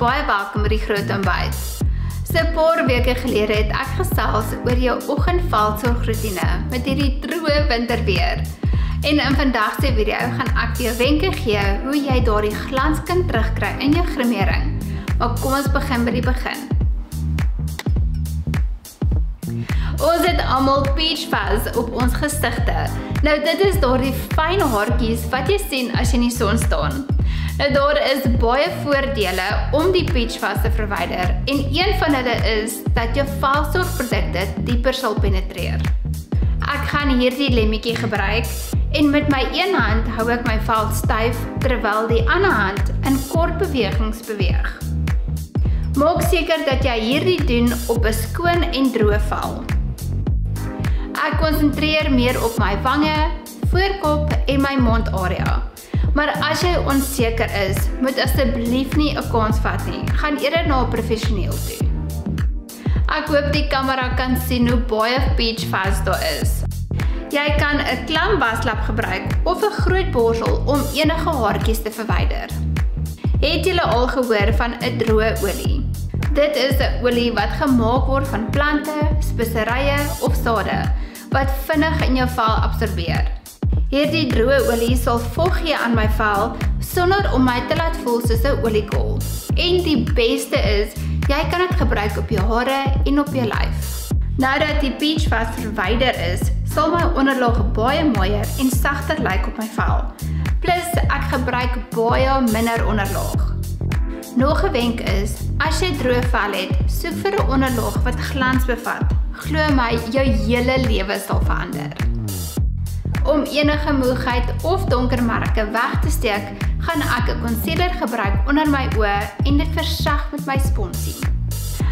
baie welkom by die groot ontbyt. So 'n paar weke gelede het ek gesels oor jou oggendveldsorgroetine met hierdie droë winterweer. En in vandag se video gaan ek vir jou wenke gee hoe jy daardie glans kan terugkry in jou grimering. Maar kom ons begin by die begin. Ons het almal peach fuzz op ons gesigte. Nou dit is daardie fyn haartjies wat jy sien as jy in die son staan. Nou daar is baie voordele om die peach fuzz te verwyder en een van hulle is dat jou velsorgprodukte dieper sal penetreer. Ek gaan hierdie lemmetjie gebruik en met my een hand hou ek my vel styf terwyl die ander hand in kort bewegings beweeg. Maak seker dat jy hierdie doen op 'n skoon en droë vel. Ek konsentreer meer op my wange, voorkop en my mondarea. Maar as jy onseker is, moet asseblief nie 'n kans vat nie. Gaan eerder na 'n professioneel toe. Ek hoop die kamera kan sien hoe baie peach fuzz daar is. Jy kan 'n klam waslap gebruik of 'n groot borsel om enige haartjies te verwyder. Het julle al gehoor van 'n droë olie? Dit is 'n olie wat gemaak word van plante, speserye of sade wat vinnig in jou vel absorbeer. Hierdie droë olie sal vog gee aan my vel sonder om my te laat voel soos 'n oliekol. En die beste is, jy kan dit gebruik op jou hare en op jou lyf. Nou dat die peach fuzz verwyder is, sal my onderlaag baie mooier en sagter lyk op my vel. Plus ek gebruik baie minder onderlaag. Nog 'n wenk is, as jy droë vel het, soek vir 'n onderlaag wat glans bevat. Glo my, jou hele lewe sal verander. Om enige moegheid of donker merke weg te steek, gaan ek 'n concealer gebruik onder my oë en dit versag met my sponsie.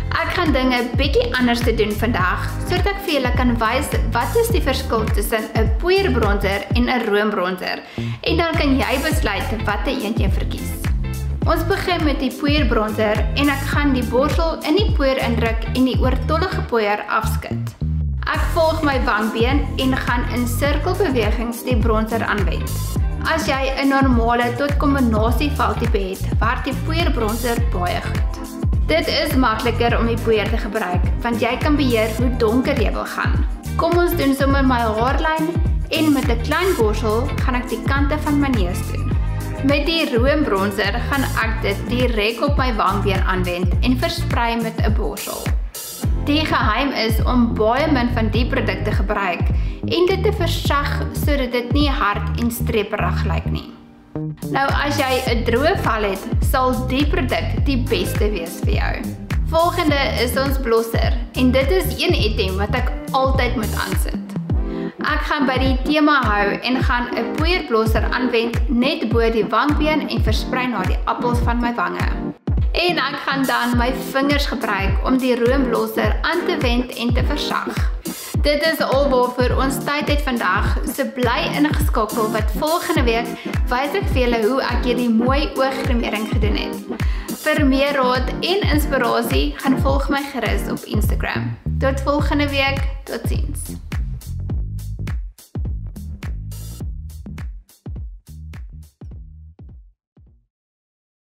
Ek gaan dinge bietjie anders te doen vandag, sodat ek vir julle kan wys wat is die verskil tussen 'n poeierbronzer en 'n roombronzer. En dan kan jy besluit watter een jy verkies. Ons begin met die poeierbronzer en ek gaan die borsel in die poeier indruk en die oortollige poeier afskud. Ek volg my wangbeen en gaan in sirkelbewegings die bronzer aanwend. As jy 'n normale tot kombinasie veltipe het, werk die poeierbronzer baie goed. Dit is makliker om die poeier te gebruik, want jy kan beheer hoe donker jy wil gaan. Kom ons doen sommer my haarlyn en met 'n klein borsel gaan ek die kante van my neus doen. Met die roombronzer gaan ek dit direk op my wangbeen aanwend en versprei met 'n borsel. Die geheim is om baie min van die produk te gebruik en dit te versag sodat dit nie hard en streperig lyk nie. Nou as jy 'n droë vel het, sal die produk die beste wees vir jou. Volgende is ons blosser en dit is een item wat ek altyd moet aansit. Ek gaan by die tema hou en gaan 'n poeierblosser aanwend net bo die wangbeen en versprei na die appels van my wange. En ek gaan dan my vingers gebruik om die roomblosser aan te wend en te versag. Dit is alwaarvoor ons tyd het vandag, so bly ingeskakel wat volgende week wys ek vir julle hoe ek hierdie mooi ooggrimering gedoen het. Vir meer raad en inspirasie, gaan volg my gerus op Instagram. Tot volgende week, totsiens.